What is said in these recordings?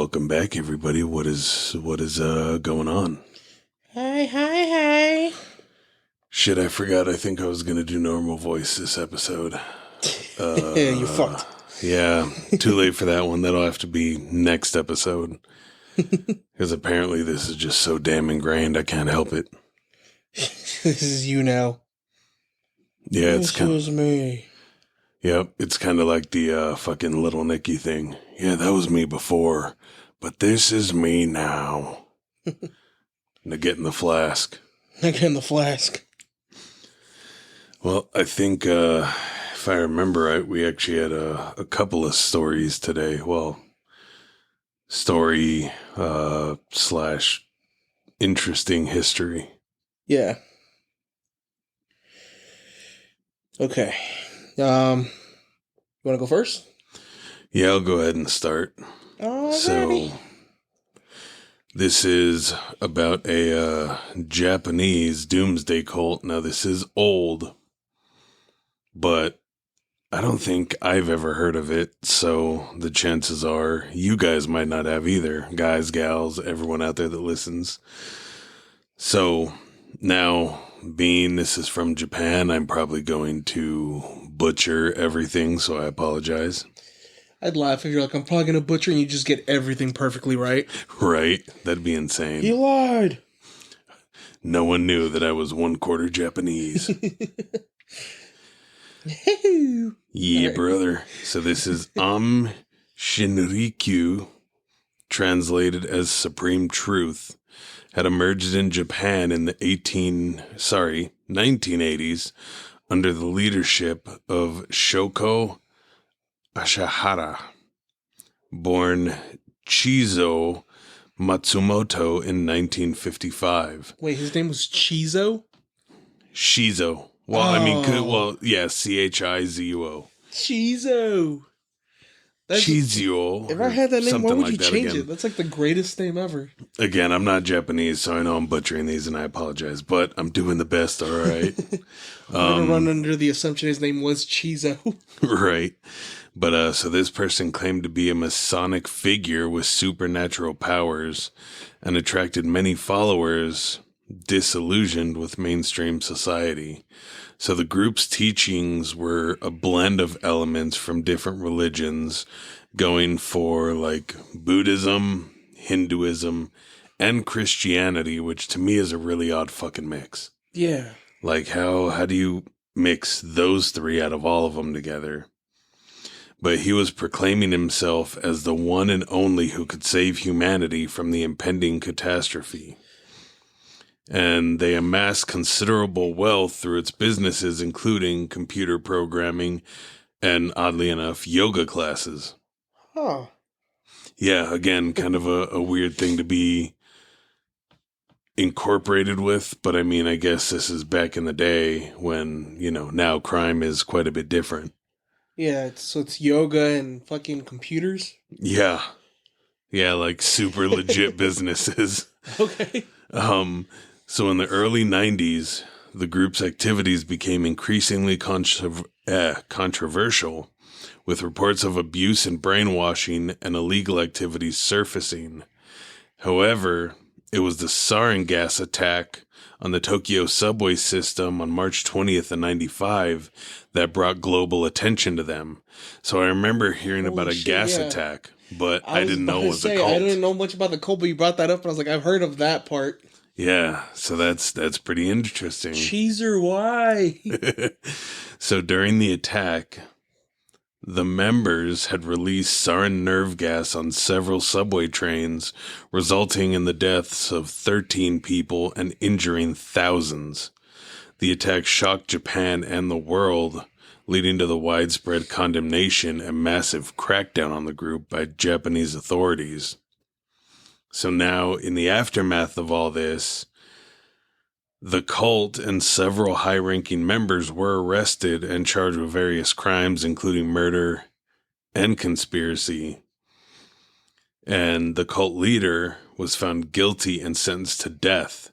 Welcome back, everybody. What is going on? Hi. Shit, I forgot. I think I was gonna do normal voice this episode. You fucked. Yeah, too late for that one. That'll have to be next episode. Because apparently this is just so damn ingrained, I can't help it. This is you now. Yeah, this was me. Yep, it's kind of like the fucking Little Nicky thing. Yeah, that was me before, but this is me now. Now get in the flask. Well, I think, if I remember right, we actually had a couple of stories today. Well, story / interesting history. Yeah. Okay. You want to go first? Yeah, I'll go ahead and start. Alrighty. So, this is about a Japanese doomsday cult. Now, this is old, but I don't think I've ever heard of it, so the chances are you guys might not have either. Guys, gals, everyone out there that listens. So, now, being this is from Japan, I'm probably going to butcher everything, so I apologize. I'd laugh if you're like, I'm probably going to butcher and you just get everything perfectly right. Right? That'd be insane. You lied. No one knew that I was 1/4 Japanese. Yeah, right. Brother. So this is Aum Shinrikyo, translated as Supreme Truth, had emerged in Japan in the 1980s under the leadership of Shoko Asahara, born Chizo Matsumoto in 1955. Wait, his name was Chizo? Shizo. Well, I mean, yeah, Chizuo. Chizo. Chizuo. If I had that name, why would like you change again. it? That's like the greatest name ever. Again, I'm not Japanese, so I know I'm butchering these, and I apologize, but I'm doing the best, all right? I'm going to run under the assumption his name was Chizo. Right. But, so this person claimed to be a Masonic figure with supernatural powers and attracted many followers disillusioned with mainstream society. So the group's teachings were a blend of elements from different religions, going for like Buddhism, Hinduism, and Christianity, which to me is a really odd fucking mix. Yeah. Like how do you mix those three out of all of them together? But he was proclaiming himself as the one and only who could save humanity from the impending catastrophe. And they amassed considerable wealth through its businesses, including computer programming and, oddly enough, yoga classes. Huh. Yeah, again, kind of a weird thing to be incorporated with. But I mean, I guess this is back in the day when, now crime is quite a bit different. Yeah, it's yoga and fucking computers. Yeah. Yeah, like super legit businesses. Okay. So in the early 90s, the group's activities became increasingly controversial, with reports of abuse and brainwashing and illegal activities surfacing. However, it was the sarin gas attack on the Tokyo subway system on March 20th of 95 that brought global attention to them. So I remember hearing about a gas attack, but I didn't know it was a cult. I didn't know much about the cult, but you brought that up, and I was like, I've heard of that part. Yeah, so that's pretty interesting. Cheeser, why? So during the attack, the members had released sarin nerve gas on several subway trains, resulting in the deaths of 13 people and injuring thousands. The attack shocked Japan and the world, leading to the widespread condemnation and massive crackdown on the group by Japanese authorities. So now, in the aftermath of all this, the cult and several high-ranking members were arrested and charged with various crimes, including murder and conspiracy. And the cult leader was found guilty and sentenced to death,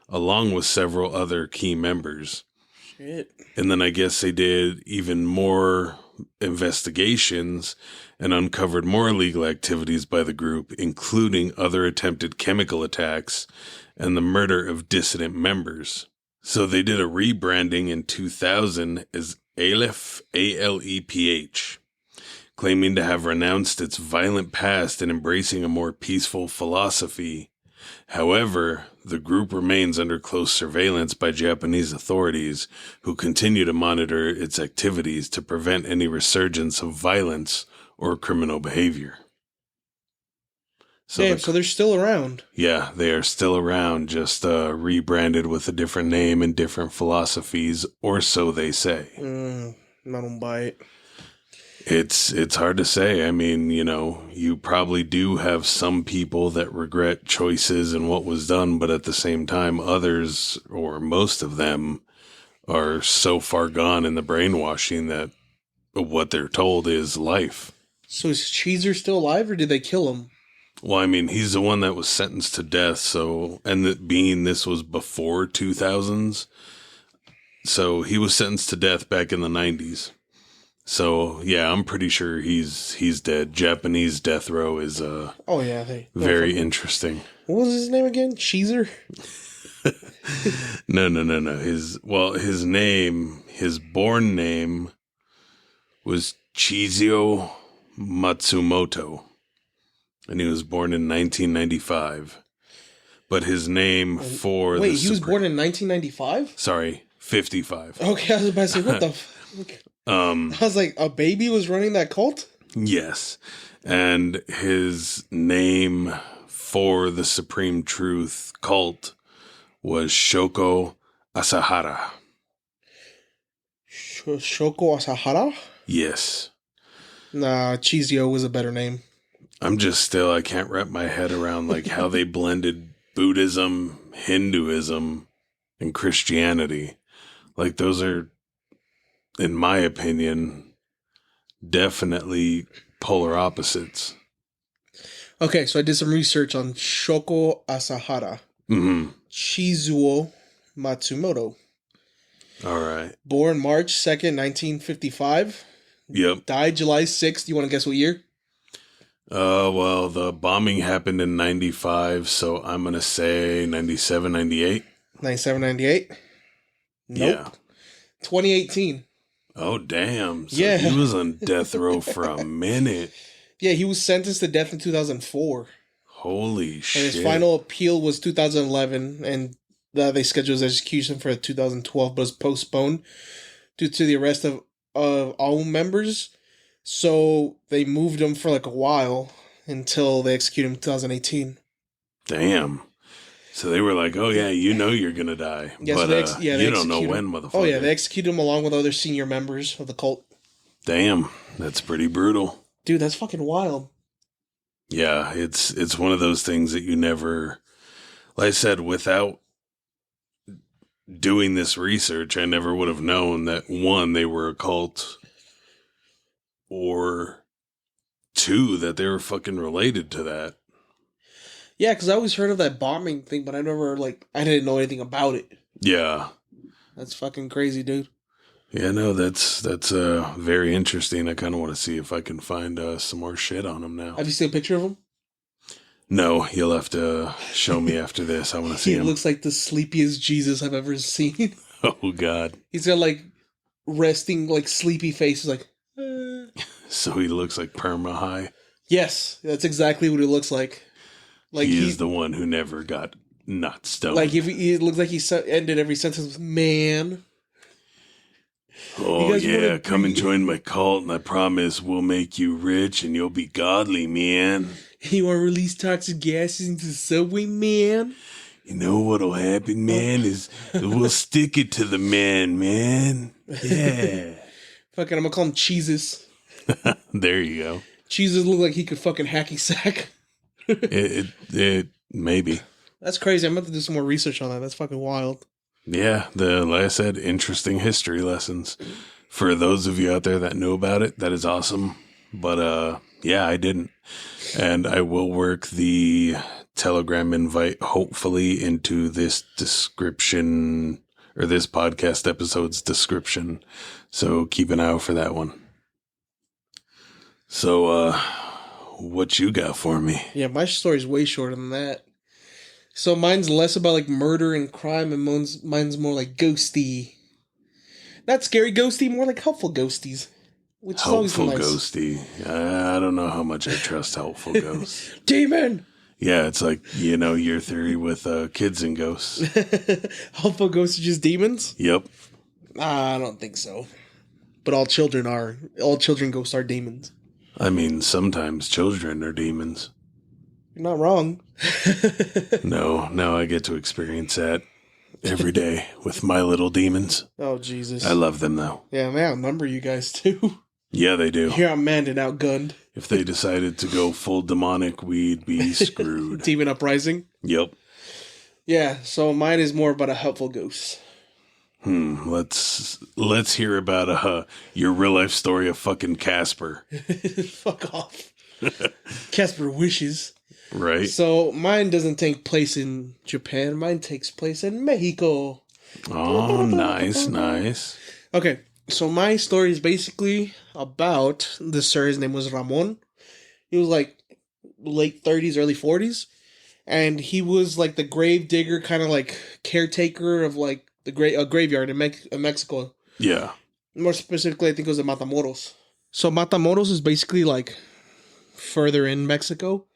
along with several other key members. Shit. And then I guess they did even more investigations and uncovered more illegal activities by the group, including other attempted chemical attacks and the murder of dissident members. So they did a rebranding in 2000 as Aleph, Aleph, claiming to have renounced its violent past and embracing a more peaceful philosophy. However, the group remains under close surveillance by Japanese authorities, who continue to monitor its activities to prevent any resurgence of violence or criminal behavior. So they're still around. Yeah, they are still around, just rebranded with a different name and different philosophies, or so they say. I don't buy it. It's hard to say. I mean, you probably do have some people that regret choices and what was done, but at the same time, others, or most of them, are so far gone in the brainwashing that what they're told is life. So is Cheezer still alive, or did they kill him? Well, I mean, he's the one that was sentenced to death, being this was before 2000s, so he was sentenced to death back in the 90s. So, yeah, I'm pretty sure he's dead. Japanese death row is very interesting. What was his name again? Cheezer? No. His born name was Chizio Matsumoto, and he was born in 1995. But his name for he was born in 1995? Sorry, 55. Okay, I was about to say, what the fuck? I was like, a baby was running that cult? Yes. And his name for the Supreme Truth cult was Shoko Asahara. Shoko Asahara? Yes. Nah, Chizio was a better name. I can't wrap my head around like how they blended Buddhism, Hinduism, and Christianity. Like those are, in my opinion, definitely polar opposites. Okay, so I did some research on Shoko Asahara. Mm-hmm. Chizuo Matsumoto. All right. Born March 2nd, 1955. Yep. Died July 6th. You want to guess what year? Well, the bombing happened in 95, so I'm going to say 97, 98. 97, 98? Nope. Yeah. 2018. Oh, damn. So yeah. He was on death row for a minute. Yeah, he was sentenced to death in 2004. Holy shit. And his final appeal was 2011, and they scheduled his execution for 2012, but was postponed due to the arrest of Aum members. So they moved him for like a while until they executed him in 2018. Damn. So they were like, oh yeah, you're going to die. Yeah, but so you don't know when, motherfucker. Oh yeah, they executed him along with other senior members of the cult. Damn, that's pretty brutal. Dude, that's fucking wild. Yeah, it's one of those things that you never, like I said, without doing this research, I never would have known that, one, they were a cult, or two, that they were fucking related to that. Yeah, because I always heard of that bombing thing, but I didn't know anything about it. Yeah. That's fucking crazy, dude. Yeah, no, that's very interesting. I kind of want to see if I can find some more shit on him now. Have you seen a picture of him? No, you'll have to show me after this. I want to see him. He looks like the sleepiest Jesus I've ever seen. Oh, God. He's got, like, resting, like, sleepy face. He's like, So he looks like perma high? Yes, that's exactly what he looks like. Like he is the one who never got not stoned. Like, if he looks like he ended every sentence with, man. Oh, yeah, come and join my cult, and I promise we'll make you rich, and you'll be godly, man. You want to release toxic gases into the subway, man? You know what'll happen, man, is we'll stick it to the man. Yeah. Fucking, I'm gonna call him Cheeses. There you go. Cheeses look like he could fucking hacky sack. It maybe. That's crazy. I'm about to do some more research on that. That's fucking wild. Yeah, like I said, interesting history lessons. For those of you out there that know about it, that is awesome. But yeah, I didn't. And I will work the Telegram invite hopefully into this description, or this podcast episode's description. So keep an eye out for that one. So, what you got for me? Yeah, my story's way shorter than that. So mine's less about like murder and crime, and mine's more like ghosty. Not scary ghosty, more like helpful ghosties, which is always Helpful nice. ghosty. I don't know how much I trust helpful ghosts. Demon! Yeah, it's like, your theory with kids and ghosts. Helpful ghosts are just demons? Yep. I don't think so. But all children ghosts are demons. I mean, sometimes children are demons. You're not wrong. No, now I get to experience that every day with my little demons. Oh, Jesus. I love them, though. Yeah, they outnumber you guys, too. Yeah, they do. You're outmanned and outgunned. If they decided to go full demonic, we'd be screwed. Demon Uprising? Yep. Yeah, so mine is more about a helpful ghost. Let's hear about your real life story of fucking Casper. Fuck off. Casper wishes. Right? So mine doesn't take place in Japan. Mine takes place in Mexico. Oh, nice. Okay, so my story is basically about this sir. His name was Ramon. He was like late 30s, early 40s. And he was like the grave digger, kind of like caretaker of like a graveyard in Mexico. Yeah. More specifically, I think it was in Matamoros. So Matamoros is basically like further in Mexico.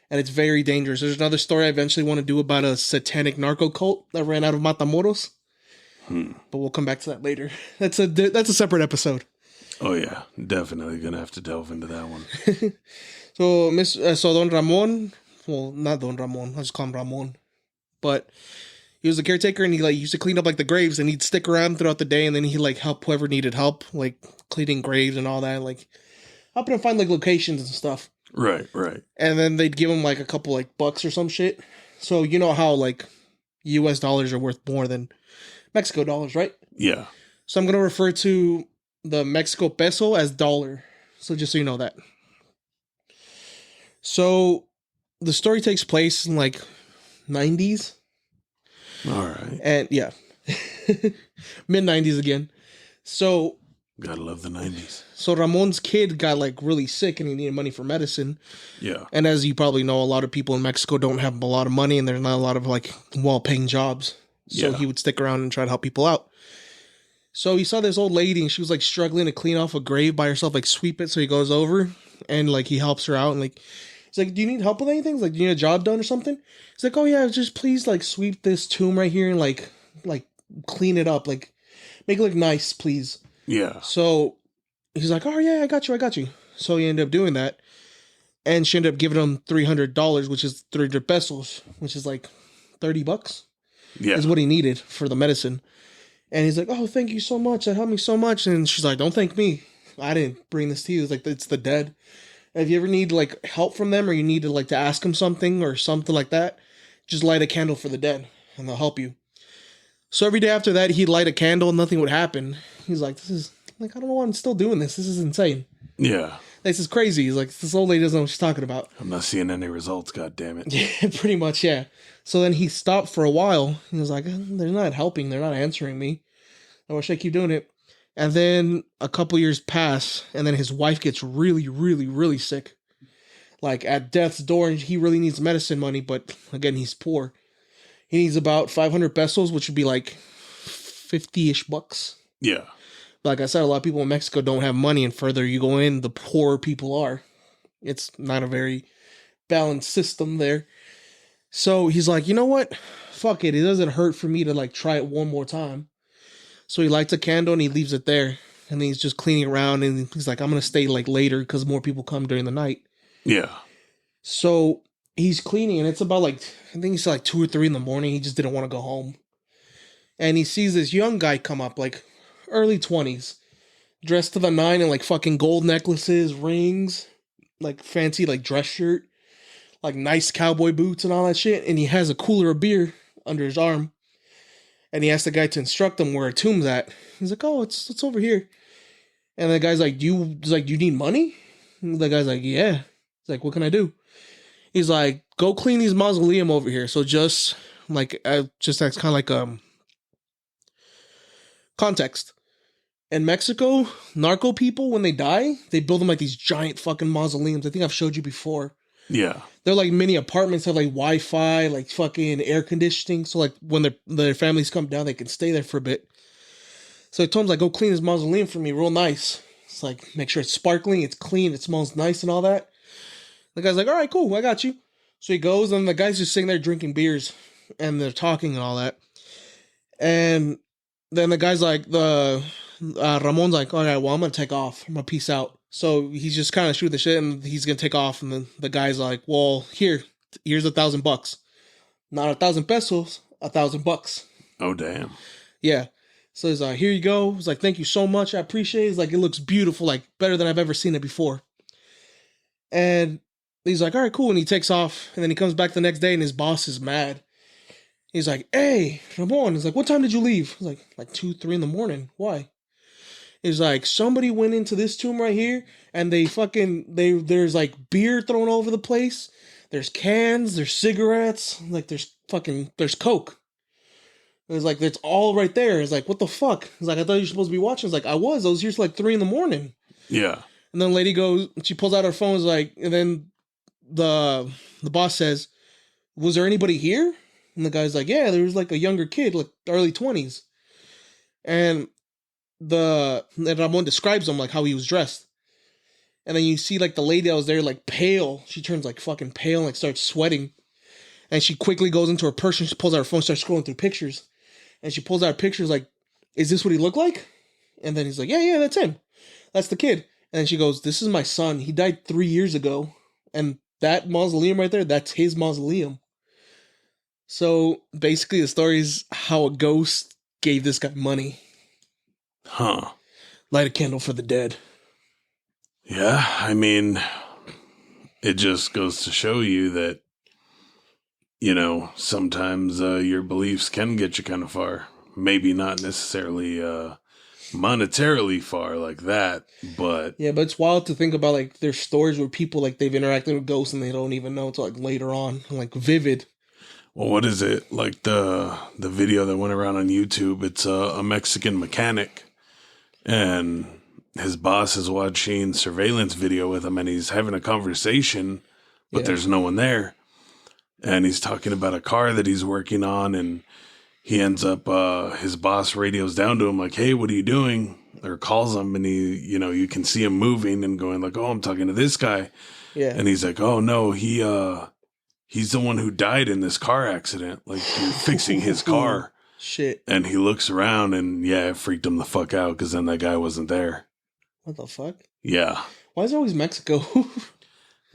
And it's very dangerous. There's another story I eventually want to do about a satanic narco cult that ran out of Matamoros. But we'll come back to that later. That's a separate episode. Oh yeah, definitely gonna have to delve into that one. So Don Ramon, well, not Don Ramon, I just call him Ramon. But he was a caretaker, and he like used to clean up like the graves, and he'd stick around throughout the day, and then he'd like help whoever needed help, like cleaning graves and all that, like helping him find like locations and stuff. Right. And then they'd give him like a couple like bucks or some shit. So you know how like US dollars are worth more than Mexico dollars, right? Yeah. So I'm going to refer to the Mexico peso as dollar. So just so you know that. So the story takes place in like 90s. All right. And yeah, mid 90s again. So Gotta love the 90s. So Ramon's kid got like really sick and he needed money for medicine. Yeah. And as you probably know, a lot of people in Mexico don't have a lot of money and there's not a lot of like well-paying jobs. So he would stick around and try to help people out. So he saw this old lady and she was like struggling to clean off a grave by herself, like sweep it. So he goes over and like he helps her out and like he's like, "Do you need help with anything? Like, do you need a job done or something?" He's like, "Oh yeah, just please like sweep this tomb right here and like clean it up, like make it look nice, please." Yeah. So he's like, "Oh yeah, I got you." So he ended up doing that, and she ended up giving him $300, which is 300 pesos, which is like $30. Yeah. Is what he needed for the medicine. And he's like, "Oh, thank you so much. That helped me so much." And she's like, "Don't thank me. I didn't bring this to you." It's like, it's the dead. If you ever need like help from them or you need to like to ask them something or something like that, just light a candle for the dead and they'll help you. So every day after that, he'd light a candle and nothing would happen. He's like, "This is like, I don't know why I'm still doing this. This is insane. Yeah. This is crazy." He's like, "This old lady doesn't know what she's talking about." I'm not seeing any results, god damn it. Yeah, pretty much, yeah. So then he stopped for a while. He was like, "They're not helping. They're not answering me. I wish I keep doing it." And then a couple years pass, and then his wife gets really, really, really sick. Like at death's door, and he really needs medicine money, but again, he's poor. He needs about 500 pesos, which would be like 50-ish bucks. Yeah. Like I said, a lot of people in Mexico don't have money, and further you go in, the poorer people are. It's not a very balanced system there. So he's like, "You know what? Fuck it. It doesn't hurt for me to like try it one more time." So he lights a candle and he leaves it there. And then he's just cleaning around and he's like, "I'm going to stay like later because more people come during the night." Yeah. So he's cleaning and it's about like, I think it's like 2 or 3 in the morning. He just didn't want to go home. And he sees this young guy come up, like early 20s, dressed to the nine in like fucking gold necklaces, rings, like fancy like dress shirt, like nice cowboy boots and all that shit. And he has a cooler of beer under his arm. And he asked the guy to instruct him where a tomb's at. He's like, "Oh, it's over here." And the guy's like, "Do you need money?" And the guy's like, "Yeah." He's like, "What can I do?" He's like, "Go clean these mausoleum over here." So just like, just that's kind of like context. In Mexico, narco people, when they die, they build them like these giant fucking mausoleums. I think I've showed you before. Yeah. They're like mini apartments, have like Wi-Fi, like fucking air conditioning. So like when their families come down, they can stay there for a bit. So I told him, like, go clean his mausoleum for me, real nice. It's like, make sure it's sparkling, it's clean, it smells nice and all that. The guy's like, all right, cool, I got you. So he goes, and the guy's just sitting there drinking beers, and they're talking and all that. And then the guy's like, Ramon's like, all right, well, I'm going to take off. I'm going to peace out. So he's just kind of shooting the shit, and he's going to take off. And then the guy's like, well, here's $1,000. Not 1,000 pesos, $1,000. Oh, damn. Yeah. So he's like, here you go. He's like, thank you so much. I appreciate it. He's like, it looks beautiful, like better than I've ever seen it before. And he's like, all right, cool. And he takes off. And then he comes back the next day, and his boss is mad. He's like, hey, Ramon. He's like, what time did you leave? He's like 2, 3 in the morning. Why? He's like, somebody went into this tomb right here, and there's like beer thrown all over the place. There's cans, there's cigarettes, like there's Coke. It's like, it's all right there. It's like, what the fuck? He's like, I thought you were supposed to be watching. It's like, I was here till like 3 in the morning. Yeah. And then the lady goes, she pulls out her phone, is like, and then the boss says, was there anybody here? And the guy's like, yeah, there was like a younger kid, like early 20s. And Ramon describes him, like how he was dressed. And then you see like the lady that was there, like pale. She turns like fucking pale and like starts sweating. And she quickly goes into her purse and she pulls out her phone, starts scrolling through pictures. And she pulls out pictures like, is this what he looked like? And then he's like, yeah, that's him. That's the kid. And then she goes, this is my son. He died 3 years ago. And that mausoleum right there, that's his mausoleum. So basically the story is how a ghost gave this guy money. Huh. Light a candle for the dead. Yeah, I mean, it just goes to show you that, you know, sometimes your beliefs can get you kind of far. Maybe not necessarily monetarily far like that, but... Yeah, but it's wild to think about, like, there's stories where people, like, they've interacted with ghosts and they don't even know until, like, later on. Like, vivid. Well, what is it? Like, the video that went around on YouTube, it's a Mexican mechanic, and his boss is watching surveillance video with him, and he's having a conversation, but there's no one there. And he's talking about a car that he's working on, and he ends up, his boss radios down to him like, hey, what are you doing? Or calls him, and he, you know, you can see him moving and going like, oh, I'm talking to this guy. Yeah. And he's like, oh, no, he's the one who died in this car accident. Like, you're fixing his car. Shit. And he looks around, and yeah, it freaked him the fuck out because then that guy wasn't there. What the fuck? Yeah. Why is it always Mexico?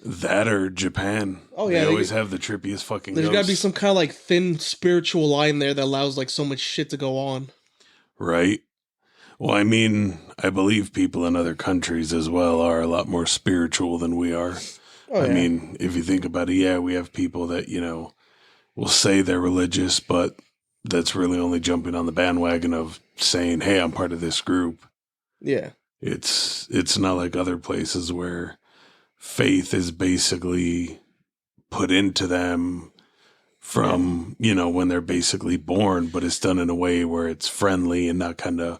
That or Japan. Oh, yeah. They always have the trippiest fucking There's ghosts. got to be some kind of, like, thin spiritual line there that allows, like, so much shit to go on. Right. Well, I mean, I believe people in other countries as well are a lot more spiritual than we are. Oh, I yeah. mean, if you think about it, yeah, we have people that, you know, will say they're religious, but that's really only jumping on the bandwagon of saying, hey, I'm part of this group. Yeah. It's not like other places where faith is basically put into them from, you know, when they're basically born, but it's done in a way where it's friendly and not kind of,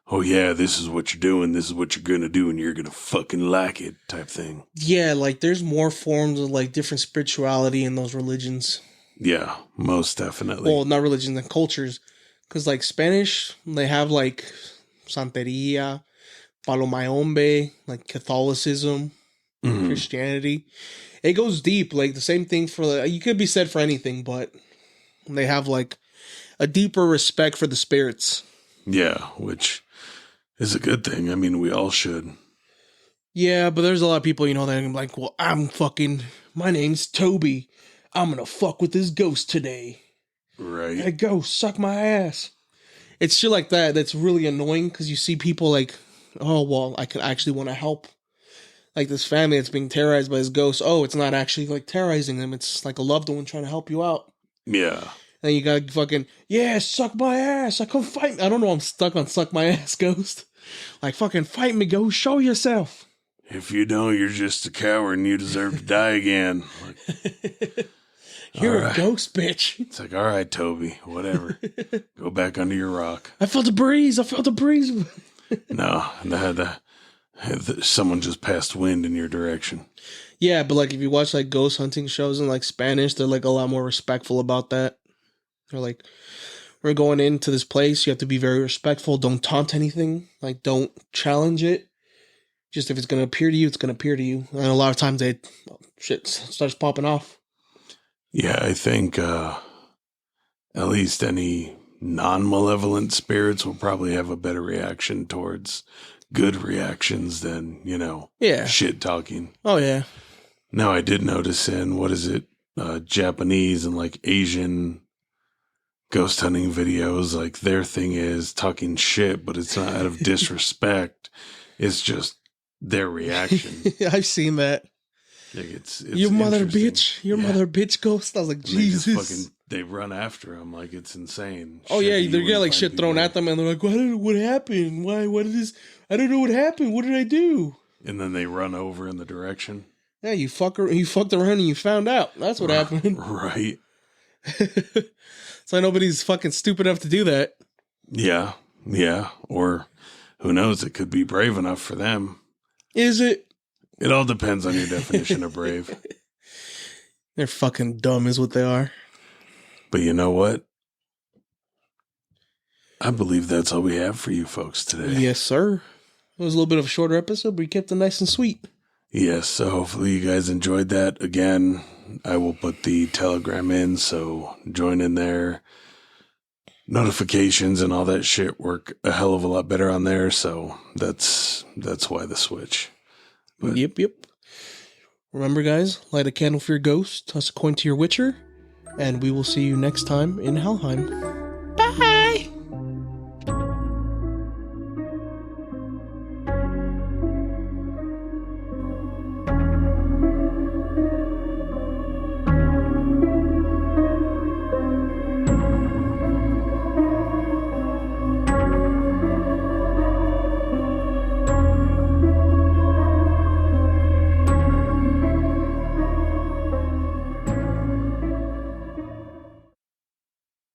oh yeah, this is what you're doing, this is what you're going to do, and you're going to fucking like it type thing. Yeah, like, there's more forms of, like, different spirituality in those religions. Yeah, most definitely. Well, not religions, and cultures. Because, like, Spanish, they have, like, Santeria, Palomayombe, like, Catholicism, Christianity. It goes deep. Like, the same thing for, like, you could be said for anything, but they have, like, a deeper respect for the spirits. Yeah, which is a good thing. I mean, we all should. Yeah, but there's a lot of people, you know, that are like, well, my name's Toby. I'm gonna fuck with this ghost today. Right. Hey, ghost, suck my ass. It's shit like that that's really annoying because you see people like, oh, well, I could actually want to help. Like this family that's being terrorized by this ghost. Oh, it's not actually like terrorizing them. It's like a loved one trying to help you out. Yeah. And you gotta fucking, yeah, suck my ass. I come fight me. I don't know, I'm stuck on suck my ass, ghost. Like, fucking fight me, ghost. Show yourself. If you don't, you're just a coward and you deserve to die again. Like, you're right. a ghost, bitch. It's like, all right, Toby, whatever. Go back under your rock. I felt a breeze. No, someone just passed wind in your direction. Yeah, but like if you watch like ghost hunting shows in like Spanish, they're like a lot more respectful about that. They're like, we're going into this place. You have to be very respectful. Don't taunt anything. Like, don't challenge it. Just if it's going to appear to you, it's going to appear to you. And a lot of times shit starts popping off. Yeah, I think at least any non-malevolent spirits will probably have a better reaction towards good reactions than, shit talking. Oh, yeah. Now, I did notice in, Japanese and like Asian ghost hunting videos, like their thing is talking shit, but it's not out of disrespect. It's just their reaction. I've seen that. Like it's your mother bitch. Your mother bitch ghost. I was like, Jesus. They run after him like it's insane. Oh, yeah. They get like shit thrown at them and they're like, what happened? What is this? I don't know what happened. What did I do? And then they run over in the direction. Yeah, you fucked around and you found out. That's what happened. Right. So nobody's fucking stupid enough to do that. Yeah. Yeah. Or who knows? It could be brave enough for them. Is it? It all depends on your definition of brave. They're fucking dumb is what they are. But you know what? I believe that's all we have for you folks today. Yes, sir. It was a little bit of a shorter episode, but we kept it nice and sweet. Yes, so hopefully you guys enjoyed that. Again, I will put the Telegram in, so join in there. Notifications and all that shit work a hell of a lot better on there, so that's why the switch. But Yep. Remember, guys, light a candle for your ghost, toss a coin to your witcher, and we will see you next time in Helheim. Bye!